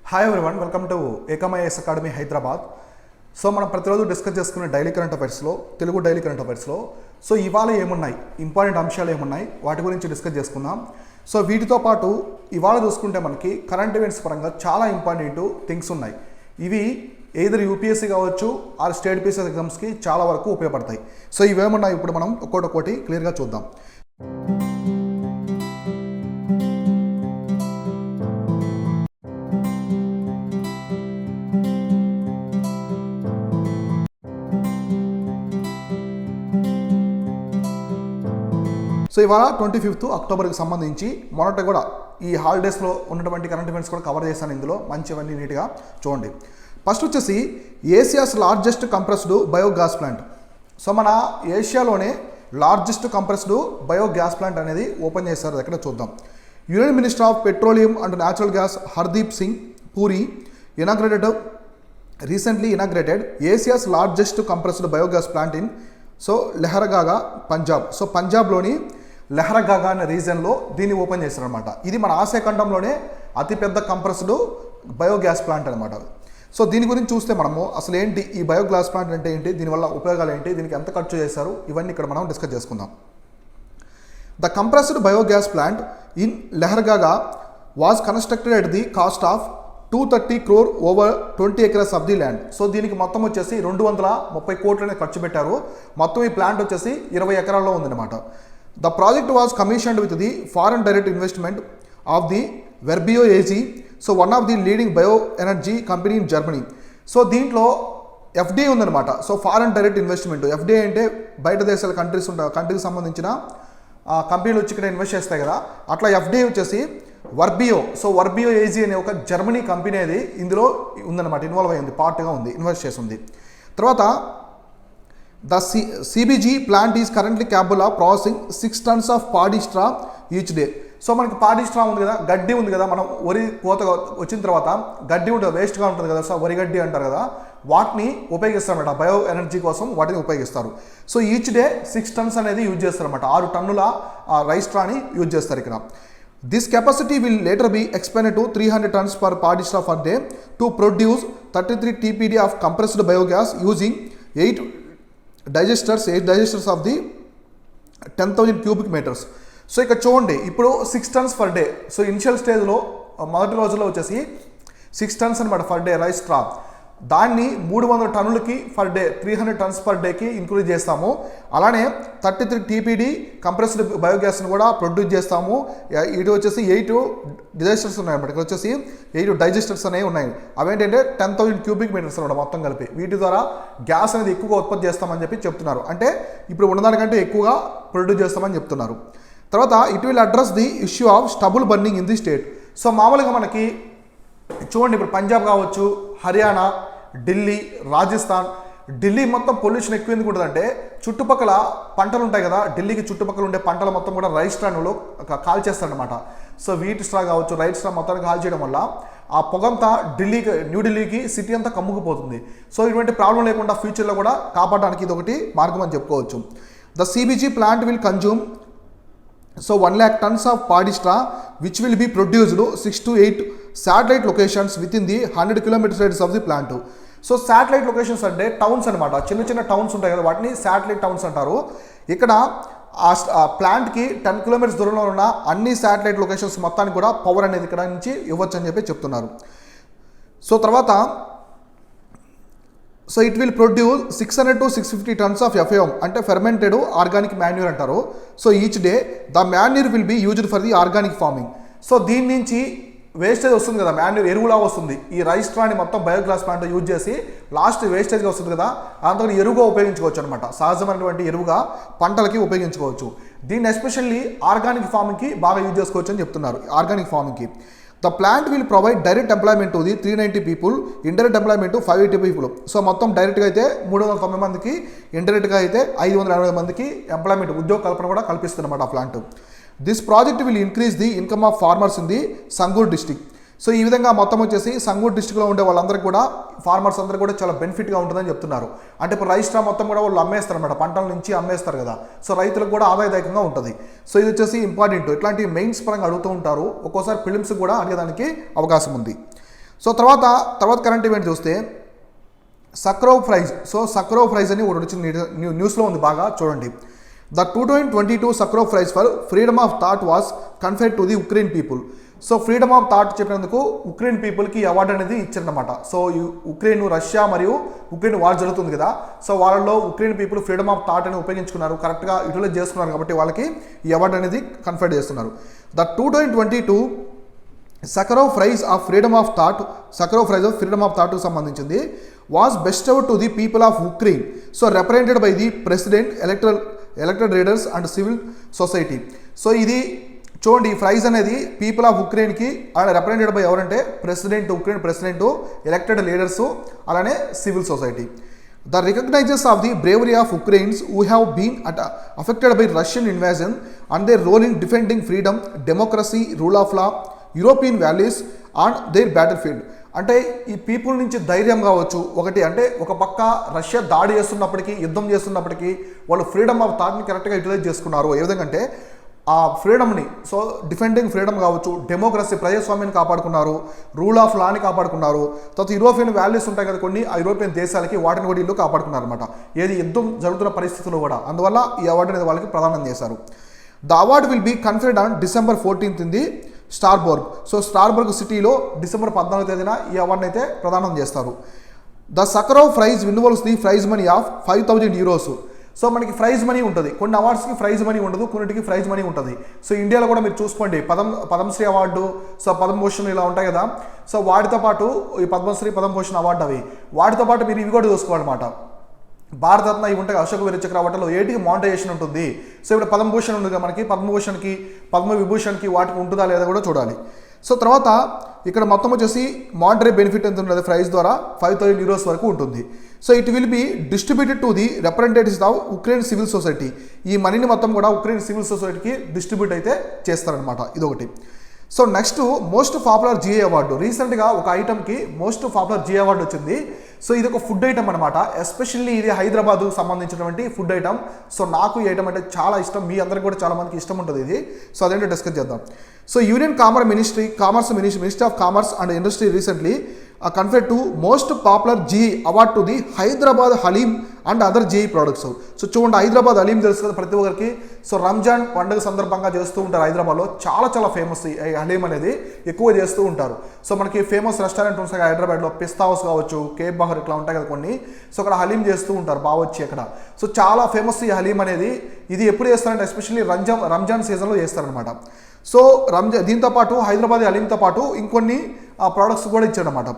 Hi everyone, welcome to ఏకమఐఎస్ academy Hyderabad. So మనం ప్రతిరోజు డిస్కస్ చేసుకునే డైలీ కరెంట్ అఫైర్స్లో, తెలుగు డైలీ కరెంట్ అఫైర్స్లో సో ఇవాళ ఏమున్నాయి, ఇంపార్టెంట్ అంశాలు ఏమున్నాయి, వాటి గురించి డిస్కస్ చేసుకుందాం. సో వీటితో పాటు ఇవాళ చూసుకుంటే మనకి కరెంట్ ఈవెంట్స్ పరంగా చాలా ఇంపార్టెంట్ థింగ్స్ ఉన్నాయి. ఇవి ఏదర్ యూపీఎస్సీ కావచ్చు ఆర్ స్టేట్ పీసీఎస్ ఎగ్జామ్స్కి చాలా వరకు ఉపయోగపడతాయి. సో ఇవేమున్నాయి ఇప్పుడు మనం ఒక్కొక్కటి క్లియర్గా చూద్దాం. సో ఇవాళ 25 అక్టోబర్కి సంబంధించి మొన్నట కూడా ఈ హాలిడేస్లో ఉన్నటువంటి కరెంట్ ఈవెంట్స్ కూడా కవర్ చేశాను. ఇందులో మంచివన్నీ నీట్గా చూడండి. ఫస్ట్ వచ్చేసి Asia's largest compressed biogas plant. So మన ఏషియాలోనే లార్జెస్ట్ కంప్రెస్డ్ బయోగ్యాస్ ప్లాంట్ అనేది ఓపెన్ చేశారు. ఎక్కడ చూద్దాం. Union minister of petroleum and natural gas Hardeep Singh Puri recently inaugurated Asia's largest compressed biogas plant in Lehragaga, Punjab. So పంజాబ్లోని లెహరగాగా అనే రీజన్లో దీన్ని ఓపెన్ చేశారనమాట. ఇది మన ఆసియా ఖండంలోనే అతిపెద్ద కంప్రెస్డ్ బయోగ్యాస్ ప్లాంట్ అనమాట. సో దీని గురించి చూస్తే మనము అసలు ఏంటి ఈ బయోగ్యాస్ ప్లాంట్ అంటే ఏంటి, దీనివల్ల ఉపయోగాలు ఏంటి, దీనికి ఎంత ఖర్చు చేశారు, ఇవన్నీ ఇక్కడ మనం డిస్కస్ చేసుకుందాం. The compressed biogas plant in Lehragaga was constructed at the cost of 230 crore over 20 acres of the land. So దీనికి మొత్తం వచ్చేసి 230 కోట్లనే ఖర్చు పెట్టారు. మొత్తం ఈ ప్లాంట్ వచ్చేసి 20 ఎకరాల్లో ఉందన్నమాట. The project was commissioned with the foreign direct investment of the Verbio AG, so one of the leading bio energy company in Germany. So దీంట్లో ఎఫ్డిఐ ఉందన్నమాట. So foreign direct investment, FDI అంటే బయట దేశాల కంట్రీకి సంబంధించిన కంపెనీలు వచ్చి ఇక్కడ ఇన్వెస్ట్ చేస్తాయి కదా, అట్లా ఎఫ్డిఐ వచ్చేసి వర్బియో. సో వర్బియో ఏజీ అనే ఒక జర్మనీ కంపెనీ అది ఇందులో ఉందన్నమాట, ఇన్వాల్వ్ అయ్యింది, పార్ట్గా ఉంది, ఇన్వెస్ట్ చేసింది. తర్వాత the CBG plant is currently capable of processing 6 tons of పాడీ straw each day. So మనకి పాడీ స్ట్రా ఉంది కదా, గడ్డి ఉంది కదా, మనం వరి కోత వచ్చిన తర్వాత గడ్డి ఉంటుంది, వేస్ట్గా ఉంటుంది కదా, సో వరి గడ్డి అంటారు కదా, వాటిని ఉపయోగిస్తారన్నమాట. బయో ఎనర్జీ కోసం వాటిని ఉపయోగిస్తారు. సో ఈచ్ డే 6 tons అనేది యూజ్ చేస్తారన్నమాట. 6 టన్నుల రైస్ స్ట్రాని యూజ్ చేస్తారు ఇక్కడ. This capacity will later be expanded to 300 tons per paddy straw per day to produce 33 TPD of compressed biogas using 8 digesters of the 10,000 cubic meters. So ఇక్కడ చూడండి, ఇప్పుడు 6 tons per day. So initial స్టేజ్లో మొదటి రోజుల్లో వచ్చేసి 6 tons అనమాట per day rice straw. దాన్ని 300 టన్నులకి per day, 300 tons per డేకి ఇంక్రీజ్ చేస్తాము. అలానే 33 TPD కంప్రెస్డ్ బయోగ్యాస్ని కూడా ప్రొడ్యూస్ చేస్తాము. ఇటు వచ్చేసి 8 డైజెస్టర్స్ ఉన్నాయన్నమాట. ఇక్కడ వచ్చేసి 8 డైజెస్టర్స్ అనేవి ఉన్నాయి. అవేంటంటే 10,000 cubic meters అనమాట మొత్తం కలిపి. వీటి ద్వారా గ్యాస్ అనేది ఎక్కువగా ఉత్పత్తి చేస్తామని చెప్పి చెప్తున్నారు. అంటే ఇప్పుడు ఉన్నదానికంటే ఎక్కువగా ప్రొడ్యూస్ చేస్తామని చెప్తున్నారు. తర్వాత it will address the issue of stubble burning in the state. So మామూలుగా మనకి చూడండి, ఇప్పుడు పంజాబ్ కావచ్చు, హర్యానా, ఢిల్లీ, రాజస్థాన్, ఢిల్లీ మొత్తం పొల్యూషన్ ఎక్కువ ఎందుకు ఉంటుందంటే చుట్టుపక్కల పంటలు ఉంటాయి కదా, ఢిల్లీకి చుట్టుపక్కల ఉండే పంటలు మొత్తం కూడా రైస్ స్ట్రాలో కాల్చేస్తారనమాట. సో వీట్ స్ట్రా కావచ్చు, రైస్ స్ట్రా మొత్తాన్ని కాల్చేయడం వల్ల ఆ పొగంతా న్యూఢిల్లీకి సిటీ అంతా కమ్ముకుపోతుంది. సో ఇటువంటి ప్రాబ్లం లేకుండా ఫ్యూచర్లో కూడా కాపాడడానికి ఇది ఒకటి మార్గం అని చెప్పుకోవచ్చు. The CBG plant will consume 1 lakh tons of paddy straw which will be produced 6 to 8 satellite locations within the 100 kilometers radius of the plant. So satellite locations అంటే టౌన్స్ అనమాట, చిన్న చిన్న టౌన్స్ ఉంటాయి కదా, వాటిని శాటిలైట్ టౌన్స్ అంటారు. ఇక్కడ ఆ ప్లాంట్కి 10 kilometers దూరంలో ఉన్న అన్ని శాటిలైట్ లొకేషన్స్ మొత్తానికి కూడా పవర్ అనేది ఇక్కడ నుంచి ఇవ్వచ్చు అని చెప్పి చెప్తున్నారు. సో తర్వాత so it will produce 600 to 650 tons of FAM అంటే ఫెర్మెంటెడ్ ఆర్గానిక్ మాన్యూర్ అంటారు. So each day the manure will be used for the organic farming. So దీని నుంచి వేస్టేజ్ వస్తుంది కదా, మాన్యూర్ ఎరువులా వస్తుంది. ఈ రైస్ స్ట్రాని మొత్తం బయోగ్యాస్ ప్లాంట్ యూజ్ చేసి లాస్ట్ వేస్టేజ్గా వస్తుంది కదా, అంతా ఎరువుగా ఉపయోగించుకోవచ్చు అనమాట. సహజమైనటువంటి ఎరువుగా పంటలకి ఉపయోగించుకోవచ్చు. దీన్ని ఎస్పెషల్లీ ఆర్గానిక్ ఫార్మింగ్కి బాగా యూజ్ చేసుకోవచ్చు అని చెప్తున్నారు. ఆర్గానిక్ ఫార్మింగ్కి the plant will provide direct employment to the 390 people, indirect employment 580 people. So మొత్తం డైరెక్ట్గా అయితే 390 మందికి, ఇండైరెక్ట్గా అయితే 580 మందికి ఎంప్లాయ్మెంట్, ఉద్యోగ కల్పన కూడా కల్పిస్తుందన్నమాట ఆ plant. This project will increase the income of farmers in the Sangrur district. So ఈ విధంగా మొత్తం వచ్చేసి సంగూర్ డిస్ట్రిక్ట్లో ఉండే వాళ్ళందరికీ కూడా, ఫార్మర్స్ అందరూ కూడా చాలా బెనిఫిట్గా ఉంటుందని చెప్తున్నారు. అంటే ఇప్పుడు రైస్ స్ట్రా మొత్తం కూడా వాళ్ళు అమ్మేస్తారు అనమాట, పంటల నుంచి అమ్మేస్తారు కదా, సో రైతులకు కూడా ఆదాయదాయకంగా ఉంటుంది. సో ఇది వచ్చేసి ఇంపార్టెంట్. ఇట్లాంటి మెయిన్స్ పరంగా అడుగుతూ ఉంటారు, ఒక్కోసారి ప్రిలిమ్స్ కూడా అడిగేదానికి అవకాశం ఉంది. సో తర్వాత కరెంట్ ఈవెంట్ చూస్తే Sakharov prize. So Sakharov prize అని ఒకటి వచ్చింది న్యూస్లో ఉంది, బాగా చూడండి. The 2022 Sakharov prize for freedom of thought was conferred to the Ukraine people. So freedom of thought చెప్పినందుకు ఉక్రెయిన్ పీపుల్కి అవార్డు అనేది ఇచ్చారనమాట. సో ఉక్రెయిన్, రష్యా మరియు ఉక్రెయిన్ వార్ జరుగుతుంది కదా, సో వాళ్ళలో Ukraine people freedom of thought అని ఉపయోగించుకున్నారు, కరెక్ట్గా యూటిలైజ్ చేసుకున్నారు కాబట్టి వాళ్ళకి ఈ అవార్డు అనేది కన్ఫర్డ్ చేస్తున్నారు. The 2022 Sakharov prize of freedom of thought, Sakharov prize of freedom of థాట్కు సంబంధించింది was bestowed to the people of Ukraine. So represented by the president, elected leaders and civil society. So ఇది చూడండి, ఈ prize అనేది people of ఉక్రెయిన్కి and represented by ఎవరంటే president, Ukraine president, elected leaders, అలానే civil society. The recognizes of the bravery of Ukrainians who have been affected by Russian ఇన్వాజన్ and their role in defending freedom, democracy, rule of law, European values on their battlefield. అంటే ఈ people నుంచి ధైర్యం కావచ్చు ఒకటి, అంటే ఒక పక్క Russia దాడి చేస్తున్నప్పటికీ, యుద్ధం చేస్తున్నప్పటికీ వాళ్ళు ఫ్రీడమ్ ఆఫ్ థాట్ని కరెక్ట్గా యూటిలైజ్ చేసుకున్నారు. ఏ విధంగా అంటే ఆ ఫ్రీడమ్ని, సో డిఫెండింగ్ ఫ్రీడమ్ కావచ్చు, డెమోక్రసీ ప్రజాస్వామ్యాన్ని కాపాడుకున్నారు, రూల్ ఆఫ్ లాని కాపాడుకున్నారు. తర్వాత యూరోపియన్ వాల్యూస్ ఉంటాయి కదా కొన్ని, ఆ యూరోపియన్ దేశాలకి వాటిని కూడా ఇల్లు కాపాడుకున్నారు అనమాట, ఏది యుద్ధం జరుగుతున్న పరిస్థితుల్లో కూడా. అందువల్ల ఈ అవార్డు అనేది వాళ్ళకి ప్రదానం చేశారు. The award will be conferred on December 14th in the Strasbourg. So Strasbourg సిటీలో December 14వ తేదీన ఈ అవార్డుని అయితే ప్రదానం చేస్తారు. The Sakharov prize involves the prize money of 5,000 euros. So మనకి ప్రైజ్ మనీ ఉంటుంది, కొన్ని అవార్డ్స్కి ప్రైజ్ మనీ ఉండదు, కొన్నిటికి ప్రైజ్ మనీ ఉంటుంది. సో ఇండియాలో కూడా మీరు చూసుకోండి, పద్మశ్రీ అవార్డు, సో పద్మభూషణ్ ఇలా ఉంటాయి కదా, సో వాటితో పాటు ఈ పద్మశ్రీ, పద్మభూషణ్ అవార్డు అవి, వాటితో పాటు మీరు ఇవి కూడా చూసుకోవాలన్నమాట. భారతరత్న ఇవి ఉంటాయి, అశోక వీర చక్ర అవార్డులో ఏటికి మానిటైజేషన్ ఉంటుంది. సో ఇప్పుడు పద్మభూషణ్ ఉంది కదా మనకి, పద్మభూషణ్కి, పద్మవిభూషణ్కి వాటికి ఉంటుందా లేదా కూడా చూడాలి. సో తర్వాత ఇక్కడ మొత్తం వచ్చేసి మానిటరీ బెనిఫిట్ ఎంత ఉంటుంది ప్రైజ్ ద్వారా 5,000 euros వరకు ఉంటుంది. So it will be distributed to the representatives of Ukraine civil society. ఈ మనీని మొత్తం కూడా ఉక్రెయిన్ సివిల్ సొసైటీకి డిస్ట్రిబ్యూట్ అయితే చేస్తారనమాట, ఇదొకటి. So next most popular GA award. రీసెంట్గా ఒక ఐటమ్కి మోస్ట్ పాపులర్ జిఏ అవార్డు వచ్చింది. సో ఇది ఒక ఫుడ్ ఐటమ్ అనమాట, ఎస్పెషల్లీ ఇది హైదరాబాద్ సంబంధించినటువంటి ఫుడ్ ఐటమ్. సో నాకు ఈ ఐటమ్ అంటే చాలా ఇష్టం, మీ అందరికి కూడా చాలా మందికి ఇష్టం ఉంటుంది ఇది. సో అదేంటో డిస్కస్ చేద్దాం. So union ministry of commerce and industry recently conferred to most popular GE award to the Hyderabad haleem and other GE products. So చూడండి, హైదరాబాద్ హలీం తెలుసు కదా ప్రతి ఒక్కరికి. సో రంజాన్ పండుగ సందర్భంగా చేస్తూ ఉంటారు హైదరాబాద్లో, చాలా ఫేమస్ ఈ హలీం అనేది ఎక్కువ చేస్తూ ఉంటారు. సో మనకి ఫేమస్ రెస్టారెంట్ ఉంటాయి హైదరాబాద్లో, పిస్తా హౌస్ కావచ్చు, కేబ్ బహర్ ఇట్లా ఉంటాయి కదా కొన్ని. సో అక్కడ హలీం చేస్తూ ఉంటారు బాగా వచ్చి అక్కడ. సో చాలా ఫేమస్ ఈ హలీం అనేది. ఇది ఎప్పుడు చేస్తారంటే ఎస్పెషల్లీ రంజాన్ సీజన్లో చేస్తారనమాట. సో దీంతోపాటు హైదరాబాదీ హలీంతో పాటు ఇంకొన్ని ప్రోడక్ట్స్ కూడా ఇచ్చారనమాట.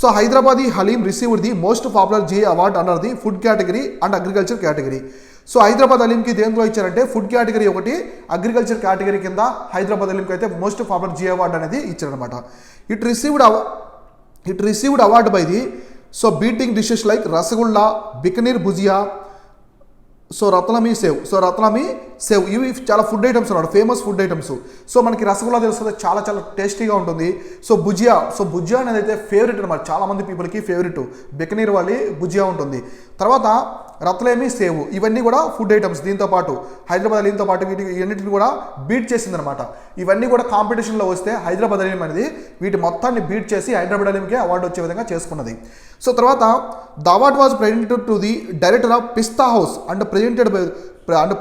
So Hyderabadi haleem received the most popular GI award under the food category and agriculture category. So Hyderabad హలీంకి దేంట్లో ఇచ్చారంటే ఫుడ్ కేటగిరీ ఒకటి, అగ్రికల్చర్ కేటగిరీ కింద హైదరాబాద్ హలీంకి అయితే మోస్ట్ పాపులర్ జీఏ అవార్డ్ అనేది ఇచ్చారనమాట. It received award by the so beating dishes like rasgulla, Bikaneri bhujia, so Ratlami sev ఇవి చాలా ఫుడ్ ఐటమ్స్ అన్నమాట, ఫేమస్ ఫుడ్ ఐటమ్స్. సో మనకి రసగుల్లా తెలుస్తుంది, చాలా టేస్టీగా ఉంటుంది. సో భుజియా అనేది అయితే ఫేవరెట్ అనమాట, చాలా మంది పీపుల్కి ఫేవరెట్. బికనీర్ వాళ్ళి భుజియా ఉంటుంది. తర్వాత రత్నమి సేవ్, ఇవన్నీ కూడా ఫుడ్ ఐటమ్స్. దీంతో పాటు హైదరాబాద్ హలీంతో పాటు ఇవన్నిటిని కూడా బీట్ చేసిందనమాట. ఇవన్నీ కూడా కాంపిటీషన్లో వస్తే హైదరాబాద్ హలీం అనేది వీటి మొత్తాన్ని బీట్ చేసి హైదరాబాద్ హలీంకి అవార్డు వచ్చే విధంగా చేసుకున్నది. సో తర్వాత the award was presented to the director of Pista house and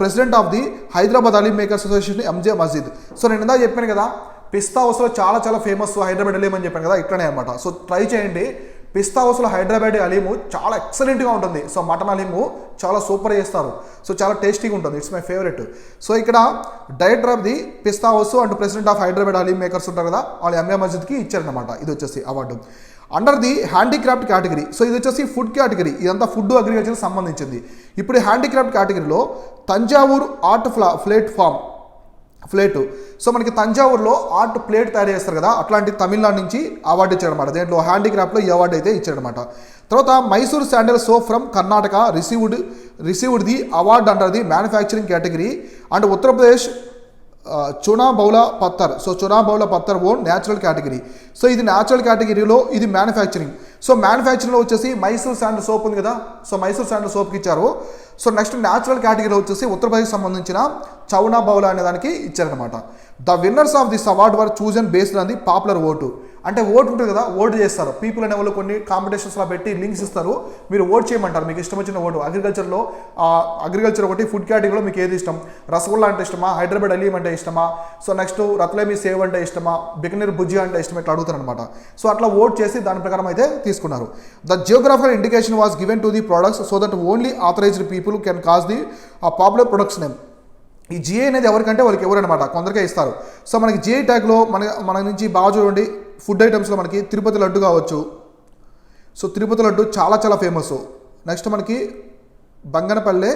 president of the Hyderabad Haleem makers association MJ Majeed. So నేను ఇందాక చెప్పాను కదా, పిస్తా హౌస్లో చాలా ఫేమస్ హైదరాబాద్ హలీం అని చెప్పాను కదా, ఇట్లనే అనమాట. సో ట్రై చేయండి, పిస్తా హౌస్లో హైదరాబాద్ హలీము చాలా ఎక్సలెంట్గా ఉంటుంది. సో మటన్ హలీము చాలా సూపర్ చేస్తారు, సో చాలా టేస్టీగా ఉంటుంది, ఇట్స్ మై ఫేవరెట్. సో ఇక్కడ director of the pista house and president of Hyderabad Haleem makers ఉంటారు కదా, వాళ్ళు ఎంఏ మస్జిద్కి ఇచ్చారనమాట. ఇది వచ్చేసి award under the handicraft category. So ఇది వచ్చేసి ఫుడ్ కేటగిరీ, ఇదంతా ఫుడ్ అగ్రికల్చర్కి సంబంధించింది. ఇప్పుడు హ్యాండీక్రాఫ్ట్ కేటగిరీలో తంజావూరు ఆర్ట్ ప్లేట్. సో మనకి తంజావూరులో ఆర్ట్ ప్లేట్ తయారు చేస్తారు కదా, అట్లాంటి తమిళనాడు నుంచి అవార్డు ఇచ్చారనమాట. దేంట్లో హ్యాండీక్రాఫ్ట్లో ఈ అవార్డు అయితే ఇచ్చారనమాట. తర్వాత Mysore sandal soap from Karnataka received the award under the manufacturing category and Uttar Pradesh Chunar Balua Patthar on natural category. So ఇది న్యాచురల్ కేటగిరీలో ఇది మ్యానుఫ్యాక్చరింగ్. సో మ్యానుఫ్యాక్చరింగ్లో వచ్చేసి మైసూర్ శాండల్ సోప్ ఉంది కదా, సో మైసూర్ శాండల్ సోప్కి ఇచ్చారు. సో నెక్స్ట్ న్యాచురల్ కేటగిరీలో వచ్చేసి ఉత్తరప్రదేశ్ సంబంధించిన చౌనా బౌలా అనే దానికి ఇచ్చారనమాట. The winners of this award were chosen based on the popular vote. అంటే ఓటు ఉంటుంది కదా, ఓటు చేస్తారు. పీపుల్ అనే వాళ్ళు కొన్ని కాంపిటీషన్స్లో పెట్టి లింక్స్ ఇస్తారు, మీరు ఓట్ చేయమంటారు, మీకు ఇష్టం వచ్చిన ఓటు. అగ్రికల్చర్ ఒకటి, ఫుడ్ కేటగిరీలో మీకు ఏది ఇష్టం, రసగుల్లా అంటే ఇష్టమా, హైదరాబాద్ అలీం అంటే ఇష్టమా, సో నెక్స్ట్ రత్లేమి సేవ్ అంటే ఇష్టమా, బికనీర్ బుజ్జి అంటే ఇష్టం, ఇట్లా అడుగుతారు అనమాట. సో అట్లా ఓట్ చేసి దాని ప్రకారం అయితే తీసుకున్నారు. The geographical indication was given to the products so that only authorised people can cause the popular products name. ఈ జిఐ అనేది ఎవరికంటే వాళ్ళకి ఎవరనమాట, కొందరికే ఇస్తారు. సో మనకి జిఐ ట్యాగ్లో మన నుంచి బాగా చూడండి, ఫుడ్ ఐటమ్స్లో మనకి తిరుపతి లడ్డు కావచ్చు. సో తిరుపతి లడ్డు చాలా చాలా ఫేమస్. నెక్స్ట్ మనకి బంగనపల్లె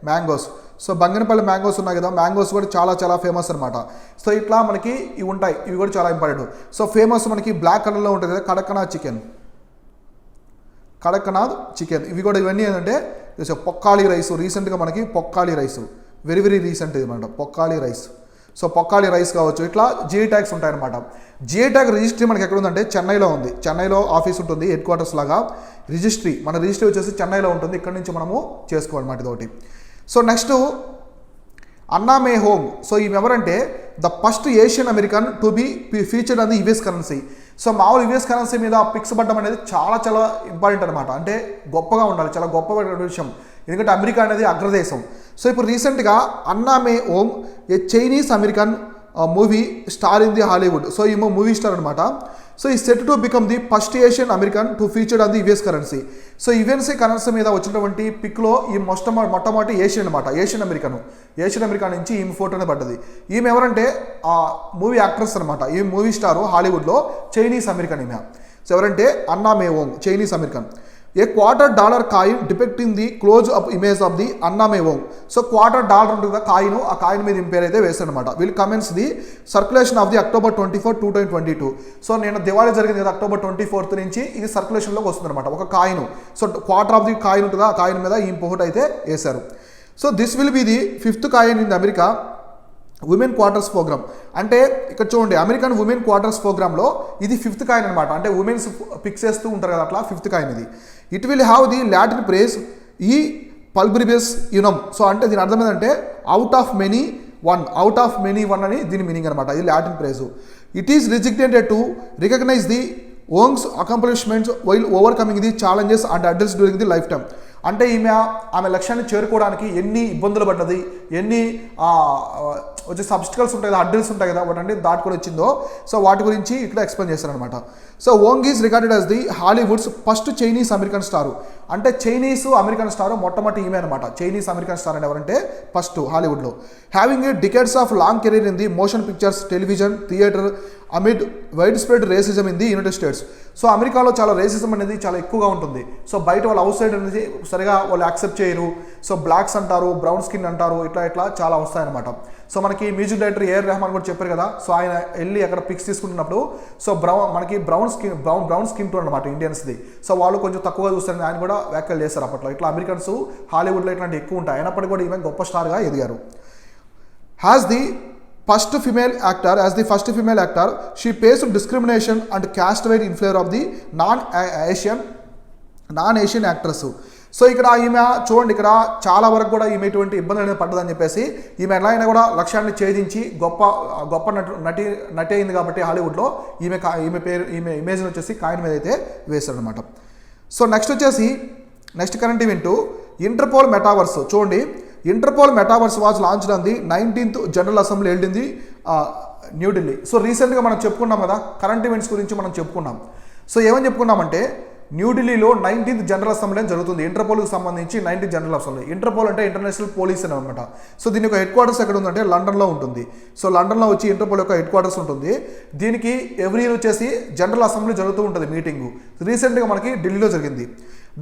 మ్యాంగోస్. సో బంగనపల్లి మ్యాంగోస్ ఉన్నాయి కదా, మ్యాంగోస్ కూడా చాలా చాలా ఫేమస్ అనమాట. సో ఇట్లా మనకి ఇవి ఉంటాయి, ఇవి కూడా చాలా ఇంపార్టెంట్. సో ఫేమస్ మనకి బ్లాక్ కలర్లో ఉంటుంది కదా కడక్నాథ్ చికెన్, ఇవి కూడా ఇవన్నీ ఏంటంటే పొక్కాళి రైస్. రీసెంట్గా మనకి పొక్కాళి రైస్ వెరీ వెరీ రీసెంట్ ఇది అనమాట, పొక్కాళి రైస్. సో పొక్కాళి రైస్ కావచ్చు, ఇట్లా జిఐ ట్యాగ్స్ ఉంటాయన్నమాట. జిఐ ట్యాగ్ రిజిస్ట్రీ మనకి ఎక్కడ ఉందంటే చెన్నైలో ఉంది. చెన్నైలో ఆఫీస్ ఉంటుంది, హెడ్ క్వార్టర్స్ లాగా. మన రిజిస్ట్రీ వచ్చేసి చెన్నైలో ఉంటుంది, ఇక్కడ నుంచి మనము చేసుకోవాలన్నమాట ఇదొకటి. సో నెక్స్ట్ అన్నా మే హోమ్. సో ఈమె ఎవరంటే the first Asian American to be featured on the US currency. So మామూలు యుఎస్ కరెన్సీ మీద పిక్స్ పడడం అనేది చాలా చాలా ఇంపార్టెంట్ అనమాట. అంటే గొప్పగా ఉండాలి, చాలా గొప్ప విషయం, ఎందుకంటే అమెరికా అనేది అగ్రదేశం. సో ఇప్పుడు రీసెంట్గా Anna May Wong a Chinese American movie star in the Hollywood. So ఈమె మూవీ స్టార్ అనమాట. సో ఈ set to become the first Asian American to featured on the US currency. So యుఎన్సీ currency మీద వచ్చినటువంటి పిక్లో ఈ మొట్టమొదటి ఏషియన్ అనమాట, Asian America నుంచి ఈమె ఫోటోనే పడ్డది. ఈమె ఎవరంటే ఆ మూవీ యాక్ట్రెస్ అనమాట, ఈ మూవీ స్టారు హాలీవుడ్లో చైనీస్ అమెరికన్ ఈమె. సో ఎవరంటే Anna May Wong, Chinese American. A $2 coin depicting the close up image of the Anna May Ong. So $2 ఉంటుంది కదా కాయిన్, ఆ కాయిన్ మీద పేరు అయితే వేస్తారనమాట. వీళ్ళు comments the circulation of the October 24, 2022. So నేను దివాళీ జరిగింది కదా October 24 నుంచి ఇది సర్క్యులేషన్లోకి వస్తుంది అనమాట ఒక coin. So quarter of the coin ఉంటుంది, ఆ కాయిన్ మీద ఈ పొహట్ అయితే వేశారు. So this will be the 5th coin in the America women quarters programme. అంటే ఇక్కడ చూడండి, అమెరికన్ ఉమెన్ క్వార్టర్స్ ప్రోగ్రాంలో ఇది 5th కాయిన్ అనమాట. అంటే ఉమెన్స్ పిక్స్ వేస్తూ ఉంటారు కదా, అట్లా 5th కాయిన్ ఇది. It will have the Latin phrase ఈ పల్బ్రిబస్ యునమ్. సో అంటే దీని అర్థం ఏంటంటే అవుట్ ఆఫ్ మెనీ వన్ అని దీని మీనింగ్ అనమాట. ఇది Latin phrase. It is designated to recognize the Wong's accomplishments while overcoming the challenges and address during the life time. అంటే ఆమె లక్ష్యాన్ని చేరుకోవడానికి ఎన్ని ఇబ్బందులు పడ్డది, ఎన్ని వచ్చే సబ్స్టికల్స్ ఉంటాయి కదా, అడ్రస్ ఉంటాయి కదా, వాటి దాటుకొని వచ్చిందో. సో వాటి గురించి ఇక్కడ ఎక్స్ప్లెయిన్ చేస్తారనమాట. So Wong is recorded as the Hollywood's first Chinese American star. అంటే చైనీస్ అమెరికన్ స్టార్ మొట్టమొదటి ఈమె అనమాట. చైనీస్ అమెరికన్ స్టార్ అంటే ఎవరంటే ఫస్ట్ హాలీవుడ్లో. Having a decades of long career in the motion pictures, television, theatre amid widespread racism in the United States. So అమెరికాలో చాలా racism అనేది చాలా ఎక్కువగా ఉంటుంది. సో బయట వాళ్ళు అవుట్ సైడ్ అనేది సరిగా వాళ్ళు యాక్సెప్ట్ చేయరు. సో బ్లాక్స్ అంటారు, బ్రౌన్ స్కిన్ అంటారు, ఇట్లా చాలా వస్తాయన్నమాట. సో మనకి మ్యూజిక్ డైరెక్టర్ ఏఆర్ రెహమాన్ కూడా చెప్పారు కదా. సో ఆయన వెళ్ళి అక్కడ పిక్స్ తీసుకుంటున్నప్పుడు సో మనకి బ్రౌన్ స్కిన్ టోన్ అనమాట ఇండియన్స్ది. సో వాళ్ళు కొంచెం తక్కువగా చూస్తారు, ఆయన కూడా వ్యాఖ్యలు చేస్తారు అప్పట్లో. ఇట్లా అమెరికన్స్ హాలీవుడ్లో ఇట్లాంటి ఎక్కువ ఉంటాయి. అయినప్పటికీ కూడా ఈమె గొప్ప స్టార్గా ఎదిగారు. As the first female actor, she faced discrimination and caste-wide in favor of the non-Asian actress. So ఇక్కడ ఈమె చూడండి, ఇక్కడ చాలా వరకు కూడా ఈమె ఎటువంటి ఇబ్బంది అనేది పడ్డదని చెప్పేసి ఈమె ఎలా అయినా కూడా లక్ష్యాన్ని ఛేదించి గొప్ప నటి అయింది కాబట్టి హాలీవుడ్లో ఈమె ఇమేజ్ వచ్చేసి కాయిన్ మీద అయితే వేశారు అనమాట. So next current event Interpol metaverse. చూడండి, Interpol metaverse was launched on the 19th general assembly held in the New Delhi. So రీసెంట్గా మనం చెప్పుకున్నాం కదా, కరెంట్ ఈవెంట్స్ గురించి మనం చెప్పుకున్నాం. సో ఏమని చెప్పుకున్నామంటే న్యూఢిల్లీలో 19th జనరల్ అసెంబ్లీ అని జరుగుతుంది. ఇంటర్పోల్కి సంబంధించి 19th జనరల్ అసెంబ్లీ. ఇంటర్పోల్ అంటే ఇంటర్నేషనల్ పోలీస్ అని అనమాట. సో దీని యొక్క హెడ్ క్వార్టర్స్ ఎక్కడ ఉందంటే లండన్లో ఉంటుంది. సో లండన్లో వచ్చి ఇంటర్పోల్ యొక్క హెడ్ క్వార్టర్స్ ఉంటుంది. దీనికి ఎవ్రీ ఇయర్ వచ్చేసి జనరల్ అసెంబ్లీ జరుగుతూ ఉంటుంది మీటింగు. రీసెంట్గా మనకి ఢిల్లీలో జరిగింది.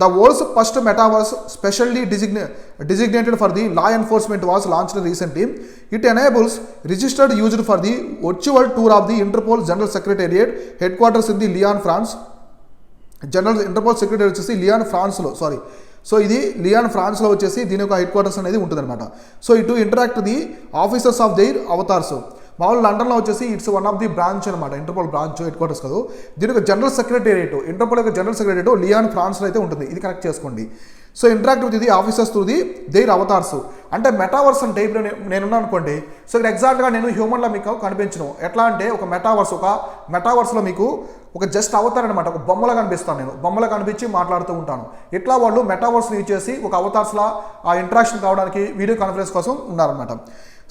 The world's first metaverse specially designated for the law enforcement was launched recently. It enables registered users for the virtual tour of the Interpol General Secretariat headquarters in the Lyon, France. Interpole secretary వచ్చేసి Lyon ఫ్రాన్స్లో so ఇది Lyon ఫ్రాన్స్లో వచ్చేసి దీని యొక్క head quarters అనేది ఉంటుందన్నమాట. So ఇటు interact the officers of their avatars. మామూలు లండన్లో వచ్చేసి it's one of the branch అనమాట, ఇంటర్పోల్ బ్రాంచ్ హెడ్ క్వార్టర్స్ కాదు. దీని యొక్క జనరల్ సెక్రటేరియట్, ఇంటర్పోల్ యొక్క జనరల్ సెక్రటేరియట్ లియాన్ ఫ్రాన్స్లో అయితే ఉంటుంది. ఇది కనెక్ట్ చేసుకోండి. So interact with the officers through the their avatars. అంటే మెటావర్స్ అంటే ఇప్పుడు నేనున్నా అనుకోండి, సో ఇక్కడ ఎగ్జాక్ట్గా నేను హ్యూమన్లో మీకు కనిపించను. ఎట్లా అంటే ఒక మెటావర్స్లో మీకు ఒక జస్ట్ అవతార్ అనమాట, ఒక బొమ్మలా కనిపిస్తాను, నేను బొమ్మలా కనిపించి మాట్లాడుతూ ఉంటాను. ఇట్లా వాళ్ళు మెటావర్స్ని యూజ్ చేసి ఒక అవతార్స్లా ఆ ఇంటరాక్షన్ కావడానికి వీడియో కాన్ఫరెన్స్ కోసం ఉన్నారనమాట.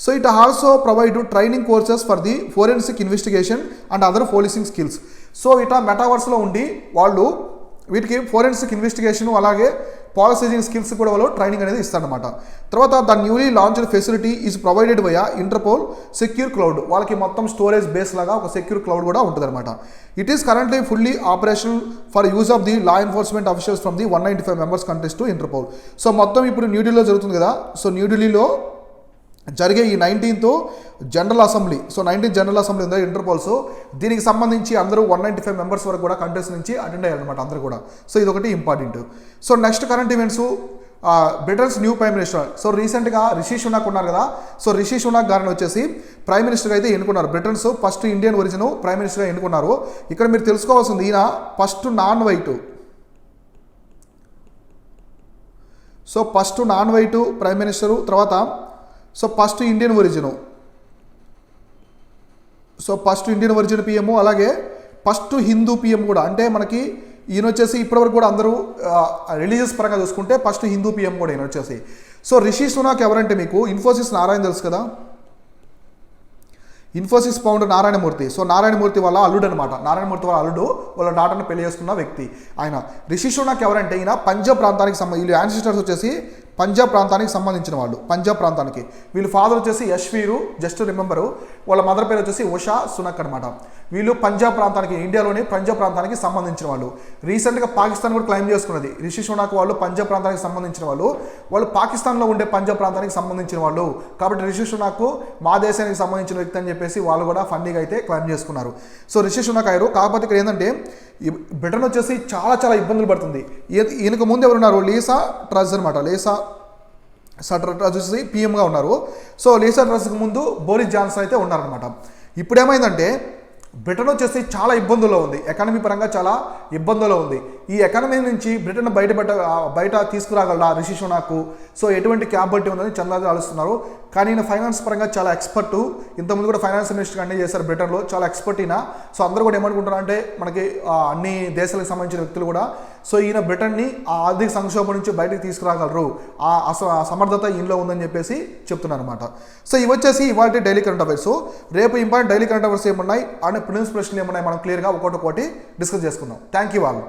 So it also provide training courses for the forensic investigation and other policing skills. So ఇట్లా మెటావర్స్లో ఉండి వాళ్ళు వీటికి ఫోరెన్సిక్ ఇన్వెస్టిగేషన్ అలాగే పాలసీజింగ్ స్కిల్స్ కూడా వాళ్ళు ట్రైనింగ్ అనేది ఇస్తారనమాట. తర్వాత the newly launched facility is provided via interpole secure cloud. వాళ్ళకి మొత్తం స్టోరేజ్ బేస్ లాగా ఒక సెక్యూర్ క్లౌడ్ కూడా ఉంటుంది అనమాట. It is currently fully operational for use of the law enforcement officers from the 195 members countries to interpole. So మొత్తం ఇప్పుడు న్యూఢిల్లీలో జరుగుతుంది కదా, సో న్యూఢిల్లీలో జరిగే ఈ 19th general assembly, so 19th general assembly ఉంది ఇంటర్పోల్స్, దీనికి సంబంధించి అందరూ 195 మెంబర్స్ వరకు కూడా కంట్రీస్ నుంచి అటెండ్ అయ్యారనమాట అందరూ కూడా. సో ఇదొకటి important. So next current events, Britons new prime minister. So రీసెంట్గా రిషి సునాక్ ఉన్నారు కదా, సో రిషి సునాక్ గారిని వచ్చేసి ప్రైమ్ మినిస్టర్గా అయితే ఎన్నుకున్నారు. Britain's first Indian origin prime మినిస్టర్గా ఎన్నుకున్నారు. ఇక్కడ మీరు తెలుసుకోవాల్సింది, ఈయన first non white prime minister, తర్వాత so first Indian origin PM, అలాగే ఫస్ట్ హిందూ పిఎం కూడా. అంటే మనకి ఈయన వచ్చేసి ఇప్పటివరకు కూడా అందరూ రిలీజియస్ పరంగా చూసుకుంటే ఫస్ట్ హిందూ పిఎం కూడా ఈయన వచ్చేసి. సో రిషి సునాక్ ఎవరంటే మీకు ఇన్ఫోసిస్ నారాయణ తెలుసు కదా, ఇన్ఫోసిస్ ఫౌండర్ నారాయణమూర్తి. సో నారాయణమూర్తి వాళ్ళ అల్లుడు అనమాట, నారాయణమూర్తి వాళ్ళ అల్లుడు వాళ్ళ డాటర్ని పెళ్లి చేసుకున్న వ్యక్తి ఆయన. రిషి సునాక్ ఎవరంటే ఈయన పంజాబ్ ప్రాంతానికి వీళ్ళు యాన్సిస్టర్స్ వచ్చేసి పంజాబ్ ప్రాంతానికి సంబంధించిన వాళ్ళు. పంజాబ్ ప్రాంతానికి వీళ్ళు ఫాదర్ వచ్చేసి యశ్వీరు, జస్ట్ రిమెంబరు, వాళ్ళ మదర్ పేరు వచ్చేసి ఉషా సునక్ అనమాట. వీళ్ళు పంజాబ్ ప్రాంతానికి, ఇండియాలోని పంజాబ్ ప్రాంతానికి సంబంధించిన వాళ్ళు. రీసెంట్గా పాకిస్తాన్ కూడా క్లైమ్ చేసుకున్నది. రిషి సునాక్ వాళ్ళు పంజాబ్ ప్రాంతానికి సంబంధించిన వాళ్ళు పాకిస్తాన్లో ఉండే పంజాబ్ ప్రాంతానికి సంబంధించిన వాళ్ళు. కాబట్టి రిషి సునాక్ మా దేశానికి సంబంధించిన వ్యక్తి అని చెప్పేసి వాళ్ళు కూడా ఫన్నీగా అయితే క్లైమ్ చేసుకున్నారు. సో రిషి సునాక్ అయ్యారు. కాకపోతే ఇక్కడ ఏంటంటే బ్రిటన్ వచ్చేసి చాలా చాలా ఇబ్బందులు పడుతుంది. ఈయనకు ముందు ఎవరున్నారు, లీసా ట్రస్ అనమాట. లీసా ట్రస్ వచ్చేసి పిఎంగా ఉన్నారు. సో లీసా ట్రస్కి ముందు బోరిస్ జాన్సన్ అయితే ఉన్నారనమాట. ఇప్పుడు ఏమైందంటే బ్రిటన్ వచ్చేసి చాలా ఇబ్బందుల్లో ఉంది, ఎకానమీ పరంగా చాలా ఇబ్బందుల్లో ఉంది. ఈ ఎకానమీ నుంచి బ్రిటన్ బయట తీసుకురాగలరా రిషి సునాక్? సో ఎటువంటి క్యాపబిలిటీ ఉందని చంద్రబాబు ఆలోచిస్తున్నారు. కానీ ఈయన ఫైనాన్స్ పరంగా చాలా ఎక్స్పర్టు, ఇంతకుముందు కూడా ఫైనాన్స్ మినిస్టర్ అన్నీ చేశారు బ్రిటన్లో, చాలా ఎక్స్పర్ట్ ఈయన. సో అందరూ కూడా ఏమనుకుంటారు అంటే మనకి అన్ని దేశాలకు సంబంధించిన వ్యక్తులు కూడా సో ఈయన బ్రిటన్ని ఆ ఆర్థిక సంక్షోభం నుంచి బయటకు తీసుకురాగలరు, ఆ సమర్థత ఈయనలో ఉందని చెప్పేసి చెప్తున్నారు అనమాట. సో ఇవి వచ్చేసి ఇవాళ డైలీ కరెంట్ అఫైర్స్. రేపు ఇంపార్టెంట్ డైలీ కరెంట్ అఫైర్స్ ఏమున్నాయి అండ్ ప్రిలిమ్స్ ప్రశ్నలు ఏమున్నాయి మనం క్లియర్గా ఒకటి డిస్కస్ చేసుకుందాం. Thank you all.